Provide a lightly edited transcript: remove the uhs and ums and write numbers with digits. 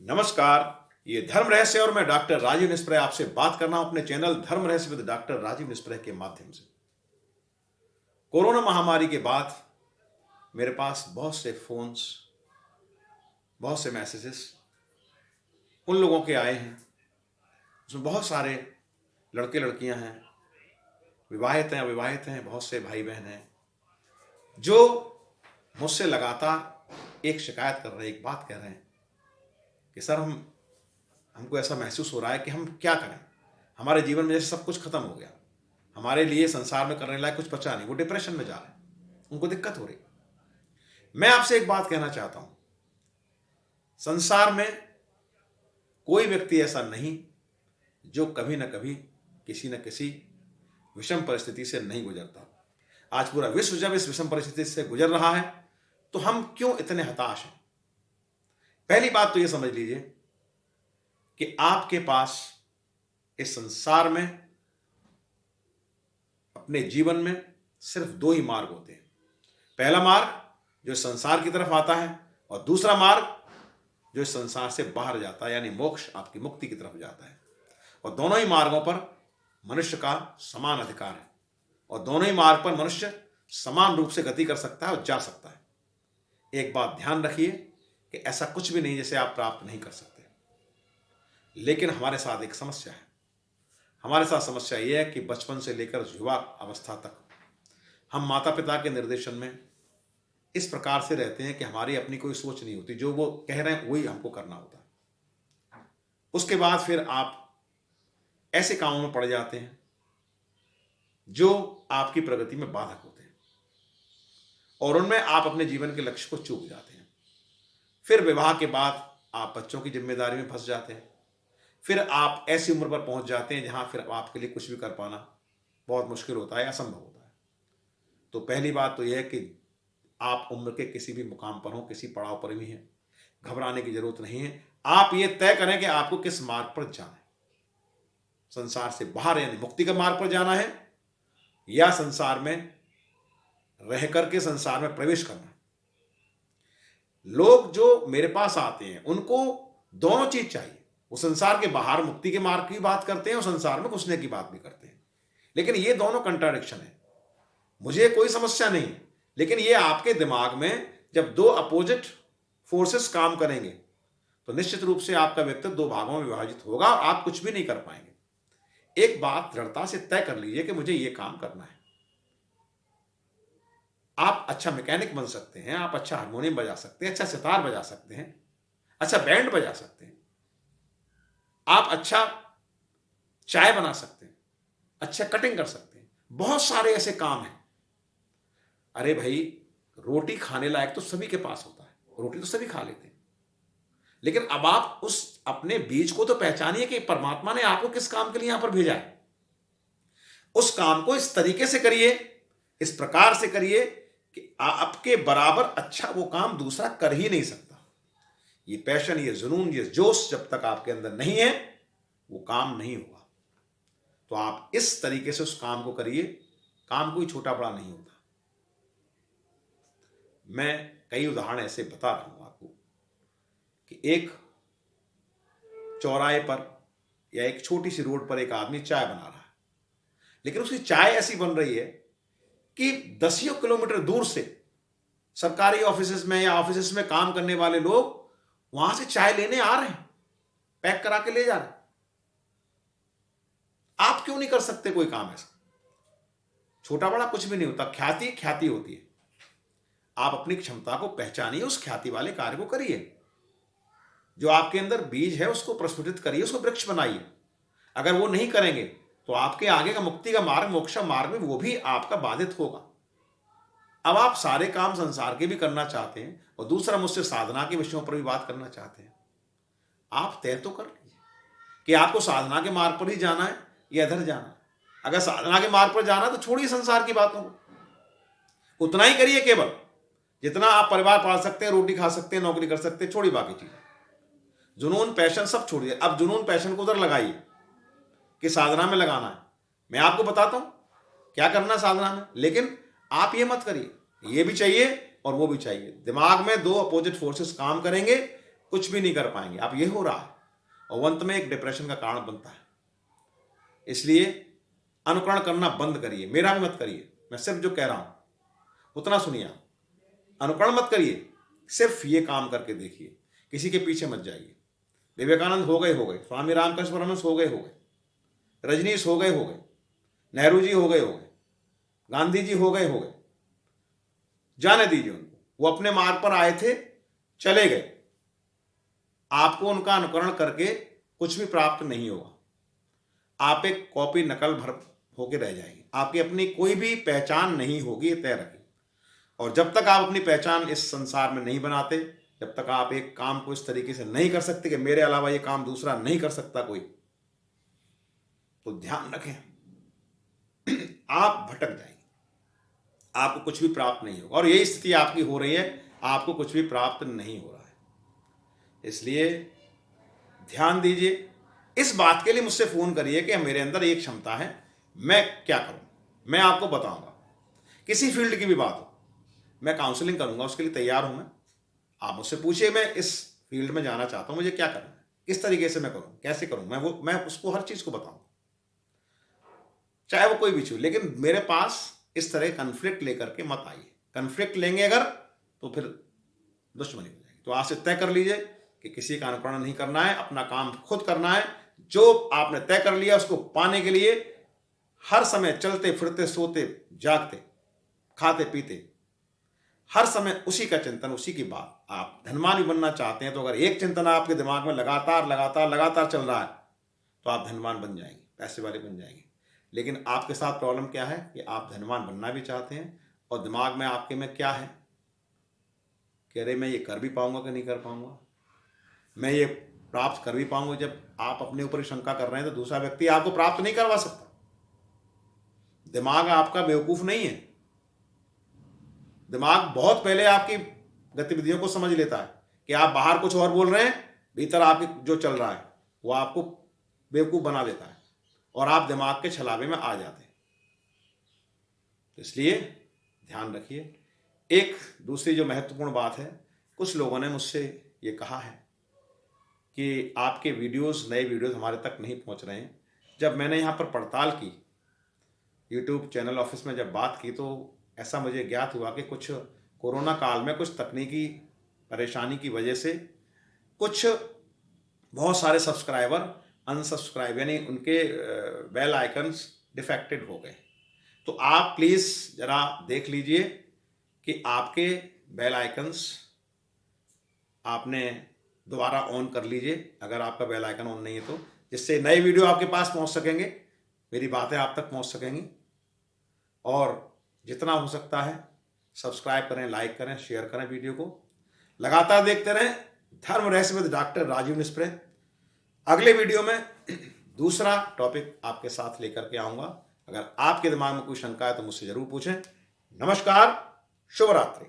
नमस्कार। ये धर्म रहस्य और मैं डॉक्टर राजीव निस्प्रे आपसे बात करना हूं अपने चैनल धर्म रहस्य विद डॉक्टर राजीव निस्प्रे के माध्यम से। कोरोना महामारी के बाद मेरे पास बहुत से फोन्स, बहुत से मैसेजेस उन लोगों के आए हैं, उसमें बहुत सारे लड़के लड़कियां हैं, विवाहित हैं अविवाहित हैं, बहुत से भाई बहन हैं जो मुझसे लगातार एक शिकायत कर रहे हैं, एक बात कह रहे हैं कि सर हमको ऐसा महसूस हो रहा है कि हम क्या करें, हमारे जीवन में जैसे सब कुछ खत्म हो गया, हमारे लिए संसार में करने लायक कुछ बचा नहीं। वो डिप्रेशन में जा रहे हैं, उनको दिक्कत हो रही। मैं आपसे एक बात कहना चाहता हूं, संसार में कोई व्यक्ति ऐसा नहीं जो कभी ना कभी किसी न किसी विषम परिस्थिति से नहीं गुजरता। आज पूरा विश्व जब इस विषम परिस्थिति से गुजर रहा है तो हम क्यों इतने हताश हैं? पहली बात तो यह समझ लीजिए कि आपके पास इस संसार में अपने जीवन में सिर्फ दो ही मार्ग होते हैं। पहला मार्ग जो इस संसार की तरफ आता है और दूसरा मार्ग जो इस संसार से बाहर जाता है, यानी मोक्ष, आपकी मुक्ति की तरफ जाता है। और दोनों ही मार्गों पर मनुष्य का समान अधिकार है और दोनों ही मार्ग पर मनुष्य समान रूप से गति कर सकता है और जा सकता है। एक बात ध्यान रखिए कि ऐसा कुछ भी नहीं जिसे आप प्राप्त नहीं कर सकते। लेकिन हमारे साथ एक समस्या है। हमारे साथ समस्या यह है कि बचपन से लेकर युवा अवस्था तक हम माता पिता के निर्देशन में इस प्रकार से रहते हैं कि हमारी अपनी कोई सोच नहीं होती, जो वो कह रहे हैं वही हमको करना होता है। उसके बाद फिर आप ऐसे कामों में पड़ जाते हैं जो आपकी प्रगति में बाधक होते हैं और उनमें आप अपने जीवन के लक्ष्य को चूक जाते हैं। फिर विवाह के बाद आप बच्चों की जिम्मेदारी में फंस जाते हैं। फिर आप ऐसी उम्र पर पहुंच जाते हैं जहां फिर आपके लिए कुछ भी कर पाना बहुत मुश्किल होता है, असंभव होता है। तो पहली बात तो यह है कि आप उम्र के किसी भी मुकाम पर हो, किसी पड़ाव पर भी हैं, घबराने की जरूरत नहीं है। आप ये तय करें कि आपको किस मार्ग पर जाना है। संसार से बाहर यानी मुक्ति के मार्ग पर जाना है या संसार में रह करके संसार में प्रवेश करना है। लोग जो मेरे पास आते हैं उनको दोनों चीज चाहिए। वो संसार के बाहर मुक्ति के मार्ग की बात करते हैं और संसार में घुसने की बात भी करते हैं, लेकिन ये दोनों कंट्राडिक्शन है। मुझे कोई समस्या नहीं, लेकिन ये आपके दिमाग में जब दो अपोजिट फोर्सेस काम करेंगे तो निश्चित रूप से आपका व्यक्तित्व दो भागों में विभाजित होगा और आप कुछ भी नहीं कर पाएंगे। एक बात दृढ़ता से तय कर लीजिए कि मुझे ये काम करना है। आप अच्छा मैकेनिक बन सकते हैं, आप अच्छा हारमोनियम बजा सकते हैं, अच्छा सितार बजा सकते हैं, अच्छा बैंड बजा सकते हैं, आप अच्छा चाय बना सकते हैं, अच्छा कटिंग कर सकते हैं। बहुत सारे ऐसे काम हैं। अरे भाई, रोटी खाने लायक तो सभी के पास होता है, रोटी तो सभी खा लेते हैं, लेकिन अब आप उस अपने बीज को तो पहचानिए कि परमात्मा ने आपको किस काम के लिए यहां पर भेजा है। उस काम को इस तरीके से करिए, इस प्रकार से करिए कि आपके बराबर अच्छा वो काम दूसरा कर ही नहीं सकता। ये पैशन, ये जुनून, ये जोश जब तक आपके अंदर नहीं है वो काम नहीं होगा। तो आप इस तरीके से उस काम को करिए। काम कोई छोटा बड़ा नहीं होता। मैं कई उदाहरण ऐसे बता रहा हूं आपको कि एक चौराहे पर या एक छोटी सी रोड पर एक आदमी चाय बना रहा है, लेकिन उसकी चाय ऐसी बन रही है कि दसियों किलोमीटर दूर से सरकारी ऑफिसेज में या ऑफिसेज में काम करने वाले लोग वहां से चाय लेने आ रहे हैं, पैक करा के ले जा रहे हैं। आप क्यों नहीं कर सकते कोई काम ऐसा? छोटा बड़ा कुछ भी नहीं होता, ख्याति ख्याति होती है। आप अपनी क्षमता को पहचानिए, उस ख्याति वाले कार्य को करिए। जो आपके अंदर बीज है उसको प्रस्फुटित करिए, उसको वृक्ष बनाइए। अगर वो नहीं करेंगे तो आपके आगे का मुक्ति का मार्ग, मोक्ष मार्ग में वो भी आपका बाधित होगा। अब आप सारे काम संसार के भी करना चाहते हैं और दूसरा मुझसे साधना के विषयों पर भी बात करना चाहते हैं। आप तय तो कर लीजिए कि आपको साधना के मार्ग पर ही जाना है या इधर जाना है। अगर साधना के मार्ग पर जाना है तो छोड़िए संसार की बातों को, उतना ही करिए केवल जितना आप परिवार पाल सकते हैं, रोटी खा सकते हैं, नौकरी कर सकते हैं, छोड़िए बाकी चीजें। जुनून पैशन सब छोड़िए। अब जुनून पैशन को उधर लगाइए कि साधना में लगाना है। मैं आपको बताता हूं क्या करना साधना में, लेकिन आप ये मत करिए। ये भी चाहिए और वो भी चाहिए। दिमाग में दो अपोजिट फोर्सेस काम करेंगे कुछ भी नहीं कर पाएंगे। आप ये हो रहा है और अंत में एक डिप्रेशन का कारण बनता है। इसलिए अनुकरण करना बंद करिए, मेरा भी मत करिए। मैं सिर्फ जो कह रहा हूं उतना सुनिए। आप अनुकरण मत करिए, सिर्फ ये काम करके देखिए, किसी के पीछे मत जाइए। विवेकानंद हो गए, स्वामी रामकृष्ण परमहंस हो गए, रजनीश हो गए, नेहरू जी हो गए, गांधी जी हो गए, जाने दीजिए उनको। वो अपने मार्ग पर आए थे, चले गए। आपको उनका अनुकरण करके कुछ भी प्राप्त नहीं होगा। आप एक कॉपी नकल भर होके रह जाएंगे। आपकी अपनी कोई भी पहचान नहीं होगी, तय रखिए। और जब तक आप अपनी पहचान इस संसार में नहीं बनाते, जब तक आप एक काम को इस तरीके से नहीं कर सकते कि मेरे अलावा ये काम दूसरा नहीं कर सकता कोई, तो ध्यान रखें आप भटक जाएंगे, आपको कुछ भी प्राप्त नहीं होगा। और यही स्थिति आपकी हो रही है, आपको कुछ भी प्राप्त नहीं हो रहा है। इसलिए ध्यान दीजिए। इस बात के लिए मुझसे फोन करिए कि मेरे अंदर एक क्षमता है, मैं क्या करूं, मैं आपको बताऊंगा। किसी फील्ड की भी बात हो, मैं काउंसलिंग करूंगा, उसके लिए तैयार हूं मैं। आप मुझसे पूछिए, मैं इस फील्ड में जाना चाहता हूं, मुझे क्या करना है, किस तरीके से मैं करूं, कैसे करूं, मैं उसको हर चीज को बताऊंगा, चाहे वो कोई भी चीज। लेकिन मेरे पास इस तरह कन्फ्लिक्ट लेकर के मत आइए। कन्फ्लिक्ट लेंगे अगर तो फिर दुश्मनी हो जाएगी। तो आज से तय कर लीजिए कि किसी का अनुकरण नहीं करना है, अपना काम खुद करना है। जो आपने तय कर लिया उसको पाने के लिए हर समय चलते फिरते, सोते जागते, खाते पीते, हर समय उसी का चिंतन, उसी की बात। आप धनवान भी बनना चाहते हैं तो अगर एक चिंतन आपके दिमाग में लगातार लगातार लगातार चल रहा है तो आप धनवान बन जाएंगे, पैसे वाले बन जाएंगे। लेकिन आपके साथ प्रॉब्लम क्या है कि आप धनवान बनना भी चाहते हैं और दिमाग में आपके में क्या है कि अरे मैं ये कर भी पाऊंगा कि नहीं कर पाऊंगा, मैं ये प्राप्त कर भी पाऊंगा। जब आप अपने ऊपर शंका कर रहे हैं तो दूसरा व्यक्ति आपको प्राप्त नहीं करवा सकता। दिमाग आपका बेवकूफ नहीं है। दिमाग बहुत पहले आपकी गतिविधियों को समझ लेता है कि आप बाहर कुछ और बोल रहे हैं, भीतर आपके जो चल रहा है वो आपको बेवकूफ बना देता है और आप दिमाग के छलावे में आ जाते हैं। तो इसलिए ध्यान रखिए। एक दूसरी जो महत्वपूर्ण बात है, कुछ लोगों ने मुझसे ये कहा है कि आपके वीडियोस, नए वीडियोस हमारे तक नहीं पहुंच रहे हैं। जब मैंने यहाँ पर पड़ताल की, यूट्यूब चैनल ऑफिस में जब बात की, तो ऐसा मुझे ज्ञात हुआ कि कुछ कोरोना काल में कुछ तकनीकी परेशानी की वजह से कुछ बहुत सारे सब्सक्राइबर अनसब्सक्राइब, यानी उनके बेल आइकन्स डिफेक्टेड हो गए। तो आप प्लीज़ ज़रा देख लीजिए कि आपके बेल आइकन्स आपने दोबारा ऑन कर लीजिए, अगर आपका बेल आइकन ऑन नहीं है तो, जिससे नए वीडियो आपके पास पहुंच सकेंगे, मेरी बातें आप तक पहुंच सकेंगी। और जितना हो सकता है सब्सक्राइब करें, लाइक करें, शेयर करें वीडियो को। लगातार देखते रहें धर्म रहस्य विद डॉक्टर राजीव निस्प्रे। अगले वीडियो में दूसरा टॉपिक आपके साथ लेकर के आऊँगा। अगर आपके दिमाग में कोई शंका है तो मुझसे ज़रूर पूछें। नमस्कार, शुभ रात्रि।